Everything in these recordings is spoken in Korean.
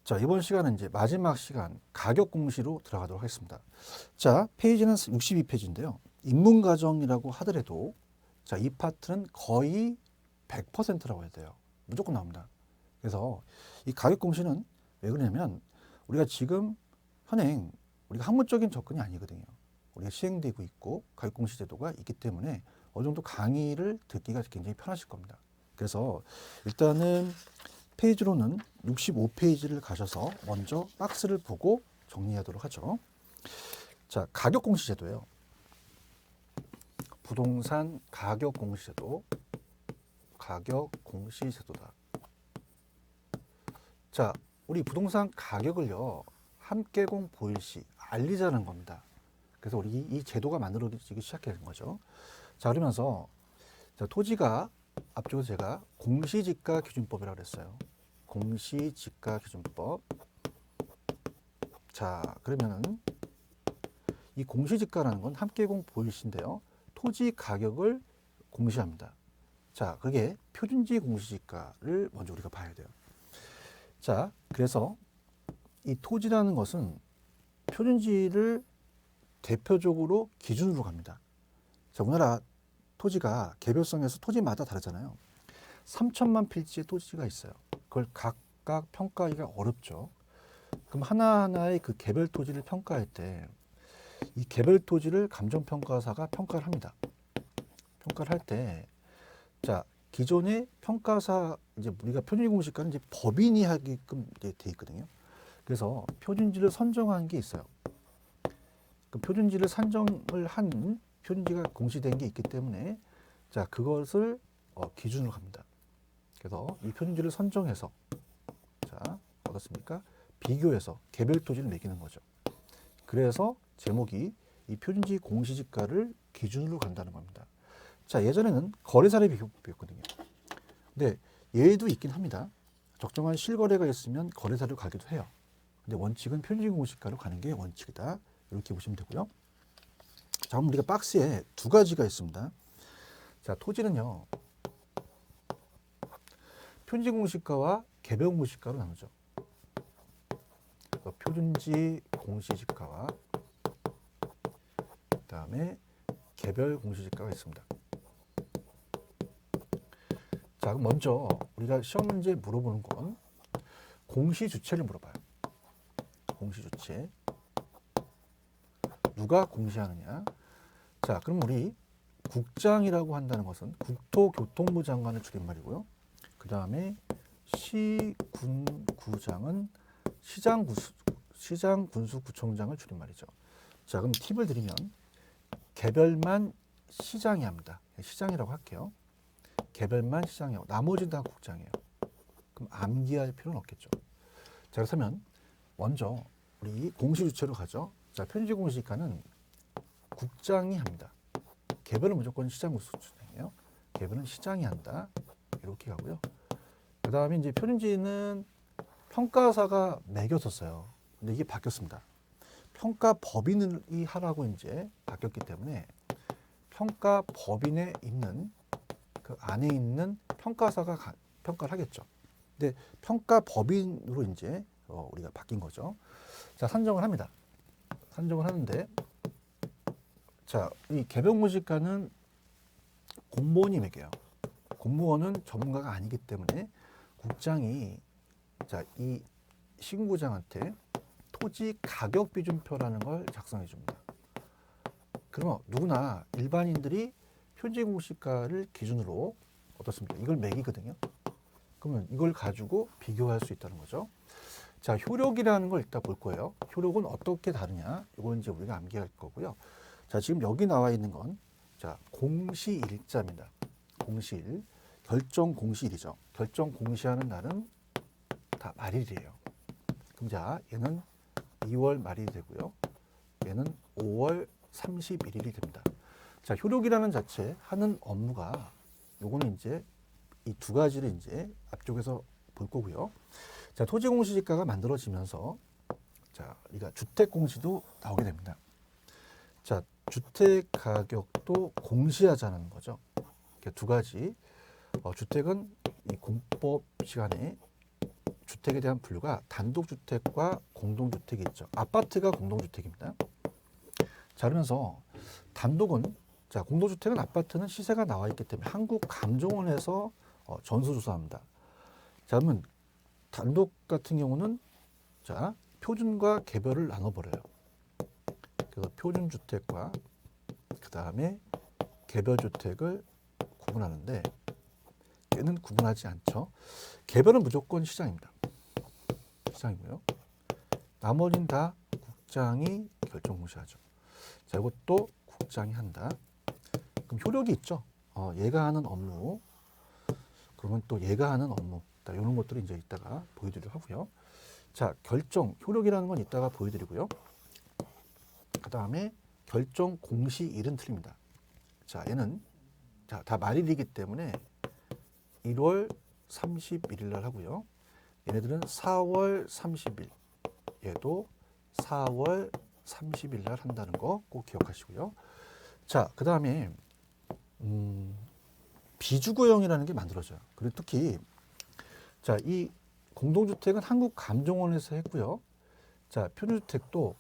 자, 이번 시간은 이제 마지막 시간 가격 공시로 들어가도록 하겠습니다. 자, 페이지는 62페이지인데요. 인문가정이라고 하더라도 자, 이 파트는 거의 100%라고 해야 돼요. 무조건 나옵니다. 그래서 이 가격 공시는 왜 그러냐면 우리가 지금 현행 우리가 학문적인 접근이 아니거든요. 우리가 시행되고 있고 가격 공시 제도가 있기 때문에 어느 정도 강의를 듣기가 굉장히 편하실 겁니다. 그래서 일단은 페이지로는 65페이지를 가셔서 먼저 박스를 보고 정리하도록 하죠. 자, 가격 공시 제도예요. 부동산 가격 공시 제도. 가격 공시 제도다. 자, 우리 부동산 가격을요, 함께공 보일시 알리자는 겁니다. 그래서 우리 이 제도가 만들어지기 시작하는 거죠. 자, 그러면서 자, 토지가 앞쪽에 제가 공시지가 기준법이라고 그랬어요. 공시지가 기준법. 자, 그러면은 이 공시지가라는 건 함께공 보일시인데요. 토지 가격을 공시합니다. 자, 그게 표준지 공시지가를 먼저 우리가 봐야 돼요. 자, 그래서 이 토지라는 것은 표준지를 대표적으로 기준으로 갑니다. 자, 우리나라 토지가 개별성에서 토지마다 다르잖아요. 3천만 필지의 토지가 있어요. 그걸 각각 평가하기가 어렵죠. 그럼 하나하나의 그 개별 토지를 평가할 때 이 개별 토지를 감정평가사가 평가를 합니다. 평가를 할 때, 자, 기존의 평가사, 이제 우리가 표준지 공시가는 이제 법인이 하게끔 이제 돼 있거든요. 그래서 표준지를 선정한 게 있어요. 그 표준지를 산정을 한 표준지가 공시된 게 있기 때문에 자, 그것을 기준으로 합니다. 그래서 이 표준지를 선정해서 자, 어떻습니까? 비교해서 개별 토지를 매기는 거죠. 그래서 제목이 이 표준지 공시지가를 기준으로 간다는 겁니다. 자, 예전에는 거래사를 비교했거든요. 근데 얘도 있긴 합니다. 적정한 실거래가 있으면 거래사를 가기도 해요. 근데 원칙은 표준지 공시지가로 가는 게 원칙이다. 이렇게 보시면 되고요. 자, 그럼 우리가 박스에 두 가지가 있습니다. 자, 토지는요, 표준지 공시지가와 개별 공시지가로 나누죠. 표준지 공시지가와 그다음에 개별 공시지가가 있습니다. 자, 그럼 먼저 우리가 시험 문제에 물어보는 건 공시 주체를 물어봐요. 공시 주체. 누가 공시하느냐? 자, 그럼 우리 국장이라고 한다는 것은 국토교통부 장관의 줄임말이고요. 그 다음에 시군구장은 시장군수구청장을 줄임말이죠. 자, 그럼 팁을 드리면 개별만 시장이 합니다. 시장이라고 할게요. 개별만 시장이고 나머지는 다 국장이에요. 그럼 암기할 필요는 없겠죠. 자, 그렇다면 먼저 우리 공시 주체로 가죠. 자, 표준지 공시지가는 국장이 합니다. 개별은 무조건 시장군수구청장이에요. 개별은 시장이 한다. 이렇게 가고요. 그 다음에 이제 표준지는 평가사가 매겼었어요. 근데 이게 바뀌었습니다. 평가법인이 하라고 이제 바뀌었기 때문에 평가법인에 있는 그 안에 있는 평가사가 평가를 하겠죠. 근데 평가법인으로 이제 우리가 바뀐 거죠. 자, 산정을 합니다. 산정을 하는데 자, 이 개별 공시지가는 공무원이 매겨요. 공무원은 전문가가 아니기 때문에 국장이 자, 이 시군구장한테 토지 가격 비준표라는 걸 작성해 줍니다. 그러면 누구나 일반인들이 표준지 공시가를 기준으로 어떻습니까? 이걸 매기거든요. 그러면 이걸 가지고 비교할 수 있다는 거죠. 자, 효력이라는 걸 이따 볼 거예요. 효력은 어떻게 다르냐? 이건 이제 우리가 암기할 거고요. 자, 지금 여기 나와 있는 건 자, 공시일자입니다. 공시일. 결정 공시일이죠. 결정 공시하는 날은 다 말일이에요. 그럼 자, 얘는 2월 말일이 되고요. 얘는 5월 31일이 됩니다. 자, 효력이라는 자체 하는 업무가 요거는 이제 이 두 가지를 이제 앞쪽에서 볼 거고요. 자, 토지 공시지가가 만들어지면서 자, 우리가 주택 공시도 나오게 됩니다. 자, 주택 가격도 공시하자는 거죠. 이렇게 두 가지. 주택은 이 공법 시간에 주택에 대한 분류가 단독주택과 공동주택이 있죠. 아파트가 공동주택입니다. 자, 그러면서 단독은, 자, 공동주택은 아파트는 시세가 나와 있기 때문에 한국감정원에서 전수조사합니다. 자, 그러면 단독 같은 경우는, 자, 표준과 개별을 나눠버려요. 그래서 표준주택과 그 다음에 개별주택을 구분하는데, 얘는 구분하지 않죠. 개별은 무조건 시장입니다. 시장이고요. 나머지는 다 국장이 결정 공시하죠. 자, 이것도 국장이 한다. 그럼 효력이 있죠. 얘가 하는 업무, 그러면 또 얘가 하는 업무, 이런 것들을 이제 이따가 보여드리도록 하고요. 자, 결정 효력이라는 건 이따가 보여드리고요. 그 다음에 결정 공시일은 틀립니다. 자, 얘는 자, 다 말일이기 때문에 1월 31일 날 하고요. 얘네들은 4월 30일, 얘도 4월 30일 날 한다는 거 꼭 기억하시고요. 자, 그 다음에 비주거형이라는 게 만들어져요. 그리고 특히 자, 이 공동주택은 한국감정원에서 했고요. 자, 표준주택도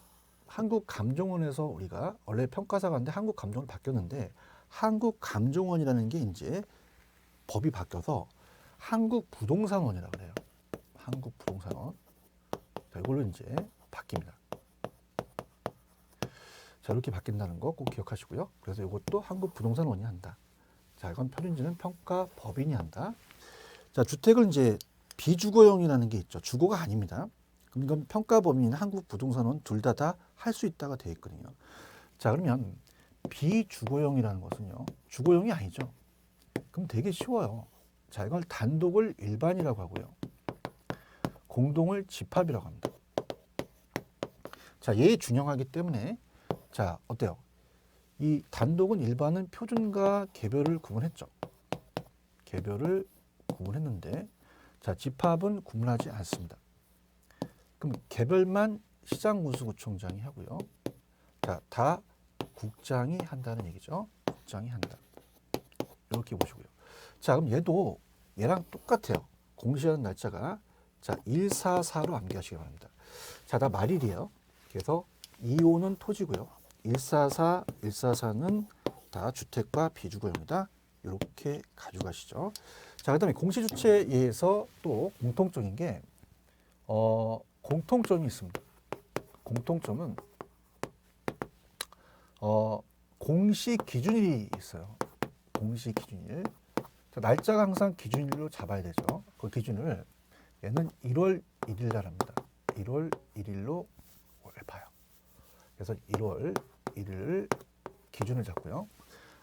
한국감정원에서 우리가 원래 평가사가 왔는데 한국감정원 바뀌었는데, 한국감정원이라는 게 이제 법이 바뀌어서 한국부동산원이라고 그래요. 한국부동산원. 자, 이걸로 이제 바뀝니다. 자, 이렇게 바뀐다는 거 꼭 기억하시고요. 그래서 이것도 한국부동산원이 한다. 자, 이건 표준지는 평가법인이 한다. 자, 주택을 이제 비주거형이라는 게 있죠. 주거가 아닙니다. 그럼 이건 평가법인이나 한국부동산원 둘 다 할 수 있다가 되어 있거든요. 자, 그러면 비주거형이라는 것은요, 주거형이 아니죠. 그럼 되게 쉬워요. 자, 이걸 단독을 일반이라고 하고요. 공동을 집합이라고 합니다. 자, 얘 준영하기 때문에, 자, 어때요? 이 단독은 일반은 표준과 개별을 구분했죠. 개별을 구분했는데, 자, 집합은 구분하지 않습니다. 그럼 개별만 시장군수구청장이 하고요. 자, 다 국장이 한다는 얘기죠. 국장이 한다. 이렇게 보시고요. 자, 그럼 얘도 얘랑 똑같아요. 공시하는 날짜가, 자, 144로 암기하시기 바랍니다. 자, 다 말일이에요. 그래서 25는 토지고요. 144, 144는 다 주택과 비주거용이다. 이렇게 가져가시죠. 자, 그 다음에 공시주체에서 또 공통적인 게, 공통점이 있습니다. 공통점은, 공시 기준일이 있어요. 공시 기준일. 자, 날짜가 항상 기준일로 잡아야 되죠. 그 기준을 얘는 1월 1일 날 합니다. 1월 1일로 봐요. 그래서 1월 1일 기준을 잡고요.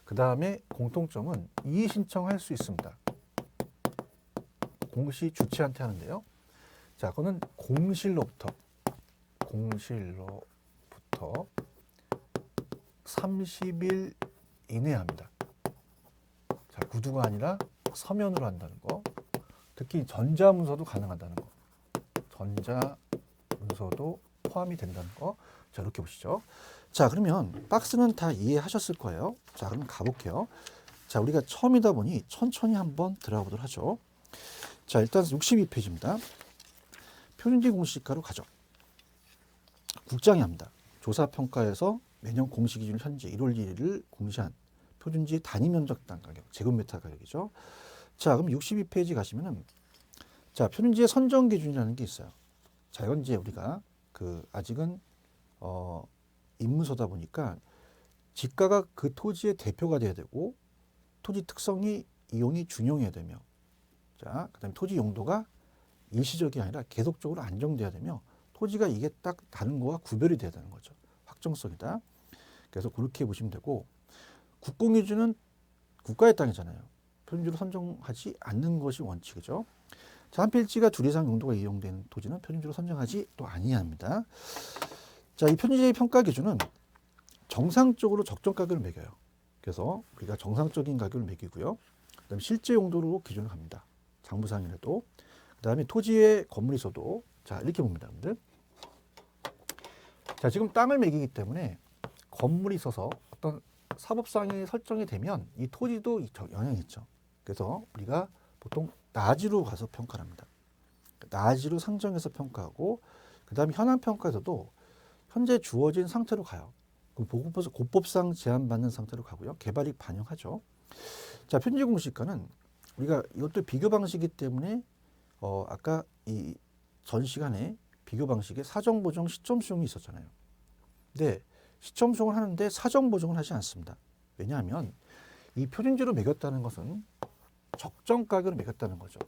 그 다음에 공통점은 이의 신청할 수 있습니다. 공시 주체한테 하는데요. 자, 그거는 공실로부터 30일 이내에 합니다. 자, 구두가 아니라 서면으로 한다는 거. 특히 전자문서도 가능하다는 거. 전자문서도 포함이 된다는 거. 자, 이렇게 보시죠. 자, 그러면 박스는 다 이해하셨을 거예요. 자, 그럼 가볼게요. 자, 우리가 처음이다 보니 천천히 한번 들어가 보도록 하죠. 자, 일단 62페이지입니다. 표준지 공시지가로 가죠. 국장이 합니다. 조사평가에서 매년 공시기준 현재 1월 1일을 공시한 표준지 단위면적당 가격, 제곱미터 가격이죠. 자, 그럼 62페이지 가시면은, 자, 표준지의 선정 기준이라는 게 있어요. 자, 이건 이제 우리가 아직은 임무서다 보니까 지가가 그 토지의 대표가 돼야 되고, 토지 특성이 이용이 준용해야 되며, 자, 그다음에 토지 용도가 일시적이 아니라 계속적으로 안정돼야 되며, 토지가 이게 딱 다른 거와 구별이 돼야 되는 거죠. 확정성이다. 그래서 그렇게 보시면 되고, 국공유지는 국가의 땅이잖아요. 표준지로 선정하지 않는 것이 원칙이죠. 자, 한 필지가 둘 이상 용도가 이용되는 토지는 표준지로 선정하지 또 아니합니다. 자, 이 표준지의 평가 기준은 정상적으로 적정 가격을 매겨요. 그래서 우리가 정상적인 가격을 매기고요. 그다음에 실제 용도로 기준을 합니다. 장부상이라도. 그다음에 토지의 건물이 있어도, 자, 이렇게 봅니다, 여러분들. 자, 지금 땅을 매기기 때문에 건물이 있어서 어떤 사법상이 설정이 되면 이 토지도 영향이 있죠. 그래서 우리가 보통 나지로 가서 평가를 합니다. 낮이로 상정해서 평가하고 그다음에 현황 평가에서도 현재 주어진 상태로 가요. 그럼 고법상 제한받는 상태로 가고요. 개발이익 반영하죠. 자, 편지 공시가는 우리가 이것도 비교 방식이기 때문에 아까 이 전 시간에 비교 방식에 사정 보정 시점 수용이 있었잖아요. 근데 시점 수용을 하는데 사정 보정을 하지 않습니다. 왜냐하면 이 표준지로 매겼다는 것은 적정 가격으로 매겼다는 거죠.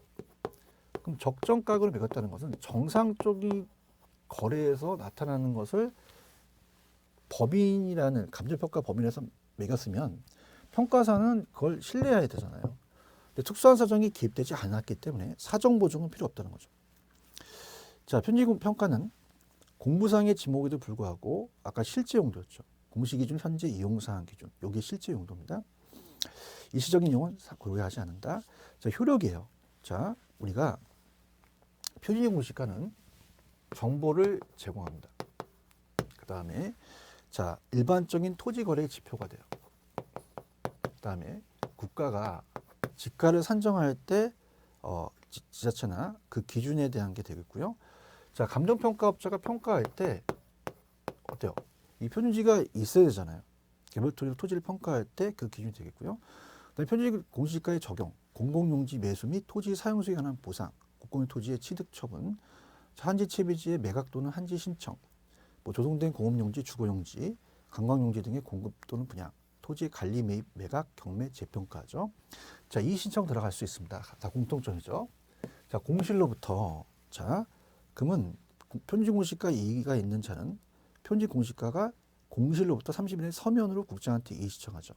그럼 적정 가격으로 매겼다는 것은 정상적인 거래에서 나타나는 것을 법인이라는 감정평가 법인에서 매겼으면 평가사는 그걸 신뢰해야 되잖아요. 근데 특수한 사정이 기입되지 않았기 때문에 사정 보정은 필요 없다는 거죠. 자, 편지평가는 공부상의 지목에도 불구하고 아까 실제 용도였죠. 공시기준 현재 이용사항 기준. 여기 실제 용도입니다. 일시적인 이용은 고려하지 않는다. 자, 효력이에요. 자, 우리가 표준공시가는 정보를 제공합니다. 그 다음에 자, 일반적인 토지거래의 지표가 돼요. 그 다음에 국가가 지가를 산정할 때 지자체나 그 기준에 대한 게 되겠고요. 자, 감정평가업자가 평가할 때 어때요? 이 표준지가 있어야 되잖아요. 개별 토지를 평가할 때 그 기준이 되겠고요. 그다음에 표준지 공시지가의 적용, 공공용지 매수 및 토지 사용수에 관한 보상, 국공유 토지의 취득 처분, 한지 채비지의 매각 또는 한지 신청, 조성된 공업용지, 주거용지, 관광용지 등의 공급 또는 분양, 토지 관리 매입, 매각, 경매, 재평가죠. 자, 이 신청 들어갈 수 있습니다. 다 공통점이죠. 자, 공실로부터 자, 그러면 편지공시가 이의가 있는 자는 편지공시가가 공실로부터 30일에 서면으로 국장한테 이의 신청하죠.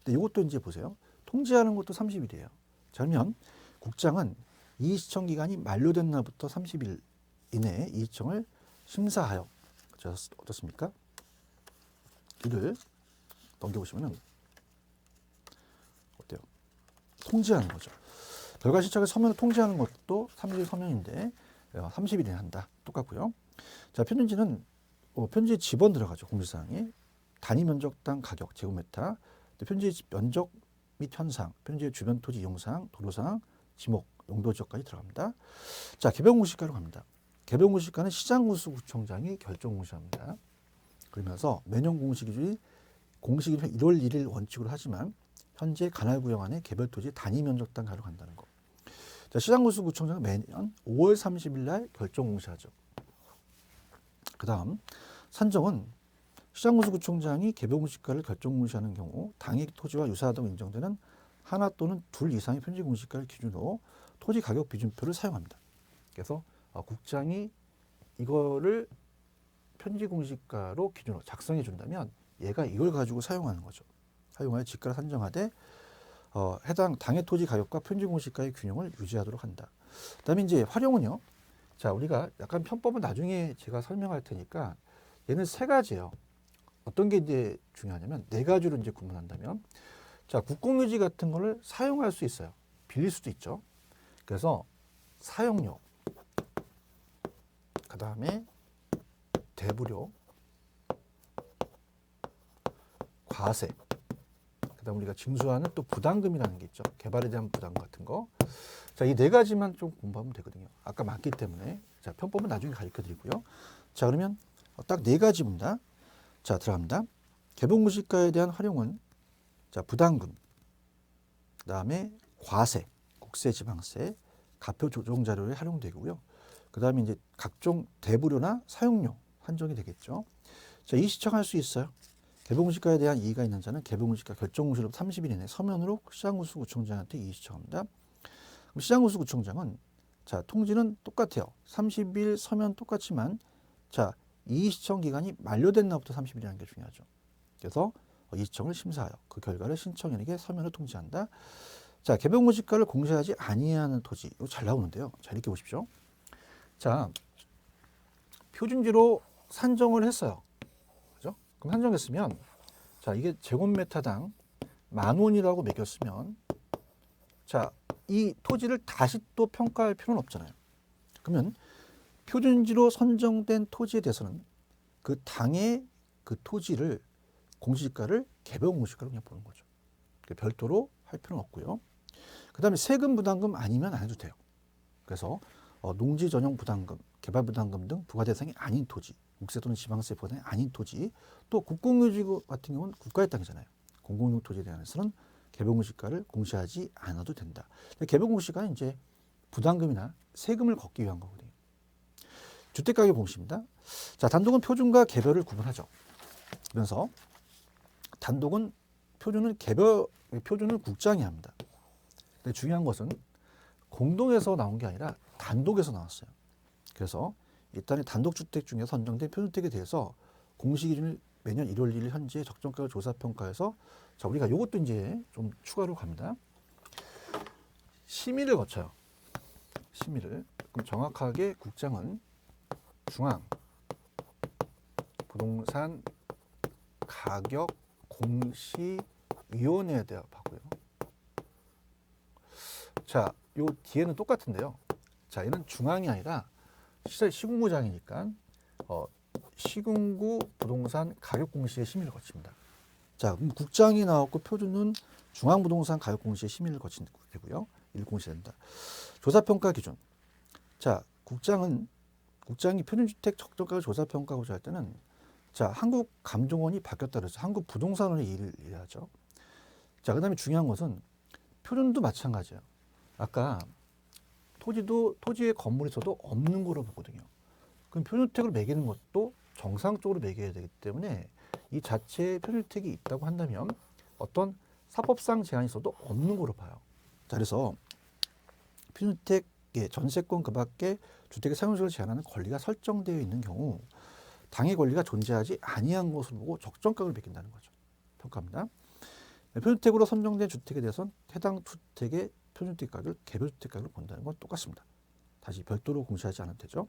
근데 이것도 이제 보세요. 통지하는 것도 30일이에요. 자, 그러면 국장은 이의 신청 기간이 만료된 날부터 30일 이내에 이의 신청을 심사하여 어떻습니까? 이를 넘겨보시면은 어때요? 통지하는 거죠. 결과 신청을 서면으로 통지하는 것도 30일 서면인데 30일이나 한다. 똑같고요. 자, 표준지는 편지 지번 들어가죠. 공시사항이 단위 면적당 가격, 제곱미터, 편지 면적 및 현상, 편지 주변 토지 이용사항, 도로사항, 지목, 용도 지역까지 들어갑니다. 자, 개별공시가로 갑니다. 개별공시가는 시장군수구청장이 결정공시합니다. 그러면서 매년 공시기준이 1월 1일 원칙으로 하지만 현재 관할구역 안에 개별토지 단위 면적당 가로 간다는 거. 자, 시장군수구청장은 매년 5월 30일 날 결정공시하죠. 그 다음 산정은 시장군수구청장이 개별공시가를 결정공시하는 경우 당해 토지와 유사하다고 인정되는 하나 또는 둘 이상의 편지공시가를 기준으로 토지 가격 비준표를 사용합니다. 그래서 국장이 이거를 편지공시가로 기준으로 작성해 준다면 얘가 이걸 가지고 사용하는 거죠. 사용하여 지가를 산정하되 해당 당해 토지 가격과 편지공시가의 균형을 유지하도록 한다. 그다음에 이제 활용은요. 자, 우리가 약간 편법은 나중에 제가 설명할 테니까 얘는 세 가지예요. 어떤 게 이제 중요하냐면 네 가지로 이제 구분한다면 자, 국공유지 같은 거를 사용할 수 있어요. 빌릴 수도 있죠. 그래서 사용료, 그 다음에 대부료, 과세, 그 다음 우리가 징수하는 또 부담금이라는 게 있죠. 개발에 대한 부담 같은 거. 자, 이 네 가지만 좀 공부하면 되거든요. 아까 맞기 때문에. 자, 편법은 나중에 가르쳐 드리고요. 자, 그러면 딱 네 가지입니다. 자, 들어갑니다. 개별공시가에 대한 활용은 자, 부담금, 그 다음에 과세, 국세, 지방세, 가표 조정 자료에 활용되고요. 그 다음에 이제 각종 대부료나 사용료 한정이 되겠죠. 자, 이 시청할 수 있어요. 개별공시가에 대한 이의가 있는 자는 개별공시가 결정공시로부터 30일 이내 서면으로 시장군수구청장한테 이의 시청합니다. 그럼 시장군수구청장은 자, 통지는 똑같아요. 30일 서면 똑같지만 자, 이의 시청 기간이 만료된 날부터 30일이라는 게 중요하죠. 그래서 이의 시청을 심사하여 그 결과를 신청인에게 서면으로 통지한다. 자, 개별공시가를 공시하지 아니하는 토지. 이거 잘 나오는데요. 잘 이렇게 보십시오. 자, 표준지로 산정을 했어요. 그죠? 그럼 산정했으면 자, 이게 제곱미터당 10,000원이라고 매겼으면 자, 이 토지를 다시 또 평가할 필요는 없잖아요. 그러면 표준지로 선정된 토지에 대해서는 그 당의 그 토지를 공시지가를 개별공시가로 그냥 보는 거죠. 별도로 할 필요는 없고요. 그 다음에 세금 부담금 아니면 안 해도 돼요. 그래서 농지 전용 부담금, 개발 부담금 등 부과 대상이 아닌 토지, 국세 또는 지방세 부과 대상이 아닌 토지, 또 국공유지 같은 경우는 국가의 땅이잖아요. 공공용 토지에 대해서는 개별공시가를 공시하지 않아도 된다. 개별공시가는 이제 부담금이나 세금을 걷기 위한 거거든요. 주택가격 공시입니다. 자, 단독은 표준과 개별을 구분하죠. 그래서 단독은 표준은 국장이 합니다. 근데 중요한 것은 공동에서 나온 게 아니라 단독에서 나왔어요. 그래서 일단 단독주택 중에 선정된 표준주택에 대해서 공시기준을 매년 1월 1일 현재 적정가격 조사평가에서 자, 우리가 이것도 이제 좀 추가로 갑니다. 심의를 거쳐요. 심의를. 그럼 정확하게 국장은 중앙 부동산 가격 공시위원회에 대합하고요. 자, 요 뒤에는 똑같은데요. 자, 얘는 중앙이 아니라 시군구장이니까 시군구 부동산 가격 공시의 심의를 거칩니다. 자, 그럼 국장이 나왔고 표준은 중앙부동산 가격 공시의 심의를 거친 되고요. 일공시된다. 조사평가 기준. 자, 국장이 표준주택 적정가격 조사평가 고시할 때는 자, 한국감정원이 바뀌었다 그래서 한국부동산원의 일을 하죠. 자, 그다음에 중요한 것은 표준도 마찬가지예요. 아까 토지에 건물이 있어도 없는 거로 보거든요. 그럼 표준주택으로 매기는 것도 정상적으로 매겨야 되기 때문에 이 자체에 표준주택이 있다고 한다면 어떤 사법상 제한이 있어도 없는 거로 봐요. 자, 그래서 표준주택의 전세권 그 밖에 주택의 사용수를 제한하는 권리가 설정되어 있는 경우 당해 권리가 존재하지 아니한 것으로 보고 적정가격을 매긴다는 거죠. 평가합니다. 표준주택으로 선정된 주택에 대해서는 해당 주택의 표준주택 가격을 개별주택 가격으로 본다는 건 똑같습니다. 다시 별도로 공시하지 않아도 되죠.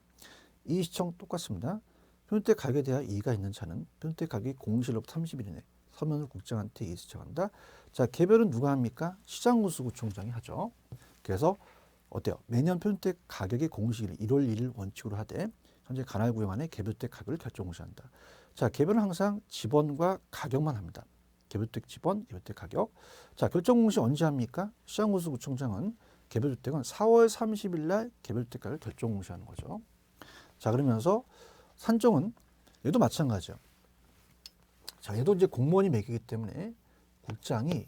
이의시청 똑같습니다. 표준주택 가격에 대한 이의가 있는 차는 표준주택 가격이 공시일로부터 30일 이내 서면으로 국장한테 이의시청한다. 자, 개별은 누가 합니까? 시장군수구청장이 하죠. 그래서 어때요? 매년 표준주택 가격의 공시일 1월 1일 원칙으로 하되 현재 관할구역 안에 개별주택 가격을 결정 공시한다. 자, 개별은 항상 지번과 가격만 합니다. 개별주택 지번, 개별주택 가격. 자, 결정 공시 언제 합니까? 시장군수구청장은 개별주택은 4월 30일 날 개별주택 가격을 결정 공시하는 거죠. 자, 그러면서 산정은 얘도 마찬가지죠. 자, 얘도 이제 공무원이 매기기 때문에 국장이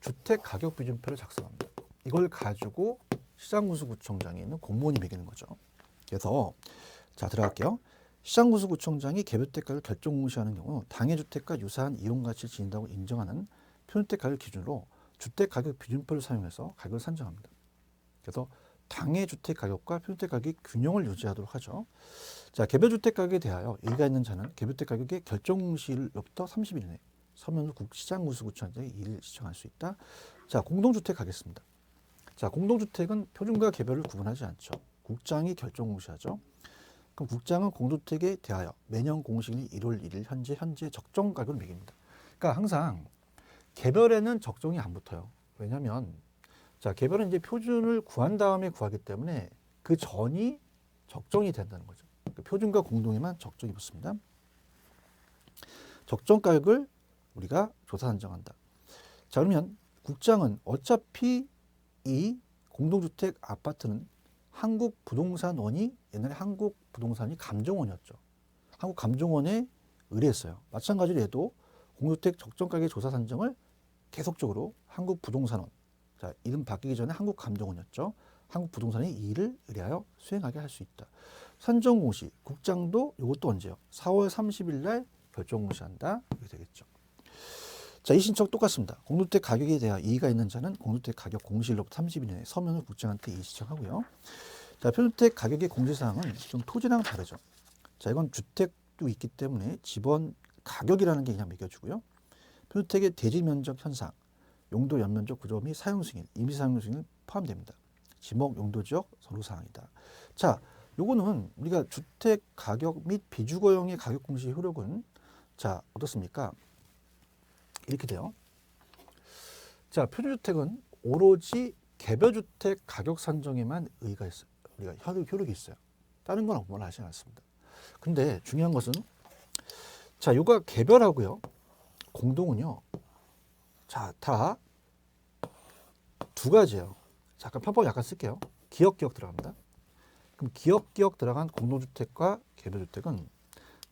주택 가격 비준표를 작성합니다. 이걸 가지고 시장군수구청장에 있는 공무원이 매기는 거죠. 그래서 자, 들어갈게요. 시장군수구청장이 개별주택 가격을 결정 공시하는 경우 당해 주택과 유사한 이용 가치를 지닌다고 인정하는 표준주택 가격 기준으로 주택 가격 비준표를 사용해서 가격을 산정합니다. 그래서 당해 주택 가격과 표준주택 가격의 균형을 유지하도록 하죠. 자, 개별주택 가격에 대하여 이의가 있는 자는 개별주택 가격의 결정 공시일로부터 30일 이내 서면으로 시장군수구청장에 이의를 시청할 수 있다. 자, 공동주택 가겠습니다. 자, 공동주택은 표준과 개별을 구분하지 않죠. 국장이 결정 공시하죠. 그럼 국장은 공동주택에 대하여 매년 공시일 1월 1일 현재 적정 가격을 매깁니다. 그러니까 항상 개별에는 적정이 안 붙어요. 왜냐하면 자, 개별은 이제 표준을 구한 다음에 구하기 때문에 그 전이 적정이 된다는 거죠. 그러니까 표준과 공동에만 적정이 붙습니다. 적정 가격을 우리가 조사 산정한다. 자, 그러면 국장은 어차피 이 공동주택 아파트는 한국부동산원이 옛날에 한국부동산이 감정원이었죠. 한국감정원에 의뢰했어요. 마찬가지로 얘도 공동주택 적정가격 조사 산정을 계속적으로 한국부동산원, 자, 이름 바뀌기 전에 한국감정원이었죠. 한국부동산이 이 일을 의뢰하여 수행하게 할 수 있다. 산정공시, 국장도 이것도 언제요? 4월 30일 날 결정공시한다. 이렇게 되겠죠. 자, 이 신청 똑같습니다. 공동주택 가격에 대한 이의가 있는 자는 공동주택 가격 공시일로부터 30일 이내에 서면을 국장한테 이의 신청하고요. 자, 표준주택 가격의 공시사항은 좀 토지랑 다르죠. 자, 이건 주택도 있기 때문에 지번 가격이라는 게 그냥 매겨주고요. 표준주택의 대지 면적 현상, 용도 연면적 구조 및 사용 승인, 임시 사용 승인 포함됩니다. 지목 용도 지역 서류 사항이다. 자, 요거는 우리가 주택 가격 및 비주거용의 가격 공시 효력은 자, 어떻습니까? 이렇게 돼요. 자, 표준주택은 오로지 개별주택 가격 산정에만 의의가 있어요. 우리가 효력이 있어요. 다른 건 아무나 하지 않습니다. 근데 중요한 것은 자, 요가 개별하고요. 공동은요. 자, 다 두 가지예요. 잠깐 편법 약간 쓸게요. 기억 들어갑니다. 그럼 기역 들어간 공동주택과 개별주택은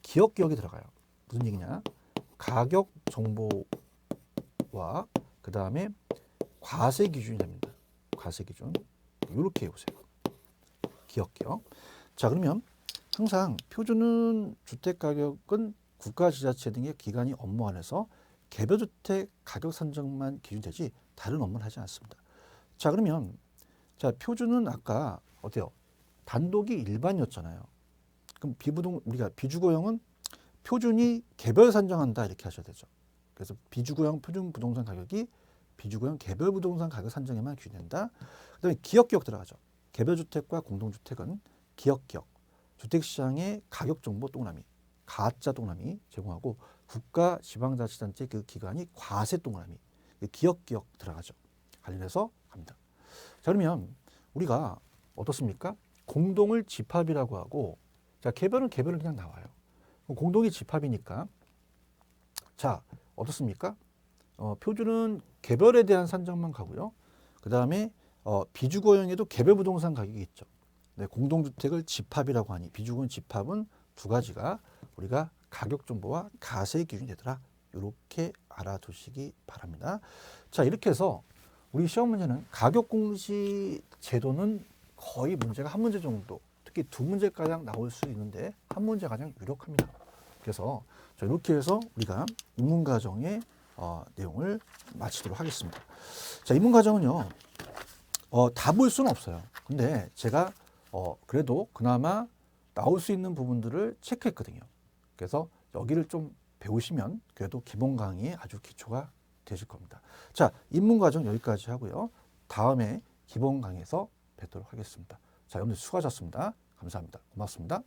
기역이 들어가요. 무슨 얘기냐? 가격 정보와 그 다음에 과세 기준이 됩니다. 과세 기준. 이렇게 해보세요. 기역. 자, 그러면 항상 표준은 주택 가격은 국가 지자체 등의 기관이 업무 안에서 개별주택 가격 산정만 기준되지 다른 업무를 하지 않습니다. 자, 그러면 자, 표준은 아까 어때요? 단독이 일반이었잖아요. 그럼 우리가 비주거형은 표준이 개별 산정한다 이렇게 하셔야 되죠. 그래서 비주거형 표준 부동산 가격이 비주거형 개별 부동산 가격 산정에만 기준된다. 그다음에 기역 들어가죠. 개별주택과 공동주택은 기역 주택시장의 가격 정보 동그라미, 가짜 동그라미 제공하고 국가 지방자치단체 그 기관이 과세 동그라미, 기역 들어가죠. 관련해서 갑니다. 자, 그러면 우리가 어떻습니까? 공동을 집합이라고 하고, 자, 개별은 그냥 나와요. 공동이 집합이니까, 자, 어떻습니까? 표준은 개별에 대한 산정만 가고요. 그 다음에 비주거형에도 개별 부동산 가격이 있죠. 네, 공동주택을 집합이라고 하니 비주거형 집합은 두 가지가 우리가 가격 정보와 가세 기준이 되더라. 이렇게 알아두시기 바랍니다. 자, 이렇게 해서 우리 시험 문제는 가격 공시 제도는 거의 문제가 한 문제 정도, 특히 두 문제가량 나올 수 있는데 한 문제 가장 유력합니다. 그래서 이렇게 해서 우리가 인문과정의 내용을 마치도록 하겠습니다. 자, 인문과정은요, 다 볼 수는 없어요. 근데 제가 그래도 그나마 나올 수 있는 부분들을 체크했거든요. 그래서 여기를 좀 배우시면 그래도 기본 강의에 아주 기초가 되실 겁니다. 자, 인문과정 여기까지 하고요. 다음에 기본 강의에서 뵙도록 하겠습니다. 자, 여러분들 수고하셨습니다. 감사합니다. 고맙습니다.